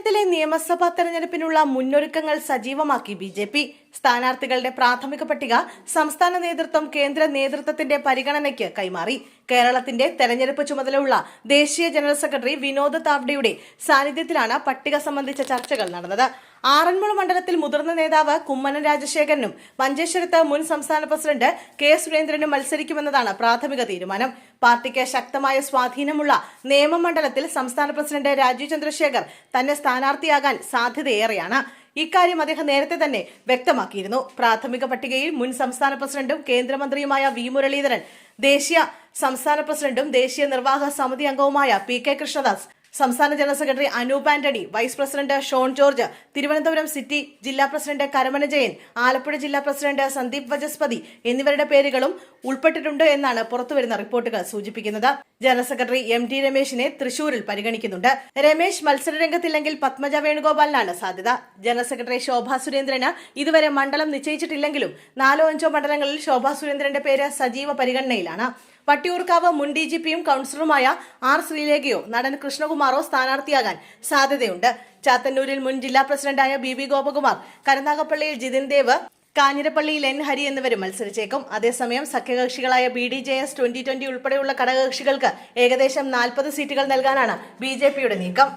കേരളത്തിലെ നിയമസഭാ തെരഞ്ഞെടുപ്പിനുള്ള മുന്നൊരുക്കങ്ങൾ സജീവമാക്കി ബിജെപി. സ്ഥാനാർത്ഥികളുടെ പ്രാഥമിക പട്ടിക സംസ്ഥാന നേതൃത്വം കേന്ദ്ര നേതൃത്വത്തിന്റെ പരിഗണനയ്ക്ക് കൈമാറി. കേരളത്തിന്റെ തെരഞ്ഞെടുപ്പ് ചുമതലയുള്ള ദേശീയ ജനറൽ സെക്രട്ടറി വിനോദ് താവ്ഡെയുടെ സാന്നിധ്യത്തിലാണ് പട്ടിക സംബന്ധിച്ച ചർച്ചകൾ നടന്നത്. ആറന്മുള മണ്ഡലത്തിൽ മുതിർന്ന നേതാവ് കുമ്മനം രാജശേഖരനും മഞ്ചേശ്വരത്ത് മുൻ സംസ്ഥാന പ്രസിഡന്റ് കെ സുരേന്ദ്രനും മത്സരിക്കുമെന്നതാണ് പ്രാഥമിക തീരുമാനം. പാർട്ടിക്ക് ശക്തമായ സ്വാധീനമുള്ള നേമമണ്ഡലത്തിൽ സംസ്ഥാന പ്രസിഡന്റ് രാജീവ് ചന്ദ്രശേഖർ തന്നെ സ്ഥാനാർത്ഥിയാകാൻ സാധ്യതയേറെയാണ്. ഇക്കാര്യം അദ്ദേഹം നേരത്തെ തന്നെ വ്യക്തമാക്കിയിരുന്നു. പ്രാഥമിക പട്ടികയിൽ മുൻ സംസ്ഥാന പ്രസിഡന്റും കേന്ദ്രമന്ത്രിയുമായ വി മുരളീധരൻ, ദേശീയ സംസ്ഥാന പ്രസിഡന്റും ദേശീയ നിർവാഹക സമിതി അംഗവുമായ പി കെ കൃഷ്ണദാസ്, സംസ്ഥാന general secretary Anoop Antony, vice president Shone George, Thiruvananthapuram city ജില്ലാ പ്രസിഡന്റ് കരമന ജയൻ, ആലപ്പുഴ ജില്ലാ പ്രസിഡന്റ് സന്ദീപ് വചസ്പതി എന്നിവരുടെ പേരുകളും ഉൾപ്പെട്ടിട്ടുണ്ട് എന്നാണ് പുറത്തുവരുന്ന റിപ്പോർട്ടുകൾ സൂചിപ്പിക്കുന്നത്. ജനറൽ സെക്രട്ടറി എം ടി രമേശിനെ തൃശൂരിൽ പരിഗണിക്കുന്നുണ്ട്. രമേശ് മത്സരരംഗത്തില്ലെങ്കിൽ പത്മജ വേണുഗോപാലിനാണ് സാധ്യത. ജനറൽ സെക്രട്ടറി ശോഭാ സുരേന്ദ്രന് ഇതുവരെ മണ്ഡലം നിശ്ചയിച്ചിട്ടില്ലെങ്കിലും 4-5 മണ്ഡലങ്ങളിൽ ശോഭാ സുരേന്ദ്രന്റെ പേര് സജീവ പരിഗണനയിലാണ്. വട്ടിയൂർക്കാവ് മുൻ DGPയും കൌൺസിലറുമായ ആർ ശ്രീലേഖയോ നടൻ കൃഷ്ണകുമാറോ സ്ഥാനാർത്ഥിയാകാൻ സാധ്യതയുണ്ട്. ചാത്തന്നൂരിൽ മുൻ ജില്ലാ പ്രസിഡന്റായ BB ഗോപകുമാർ, കരുനാഗപ്പള്ളിയിൽ ജിതിൻ ദേവ്, കാഞ്ഞിരപ്പള്ളിയിൽ N ഹരി എന്നിവരും മത്സരിച്ചേക്കും. അതേസമയം സഖ്യകക്ഷികളായ BDJS 2020 ഉൾപ്പെടെയുള്ള ഘടകകക്ഷികൾക്ക് ഏകദേശം 40 സീറ്റുകൾ നൽകാനാണ് BJPയുടെ നീക്കം.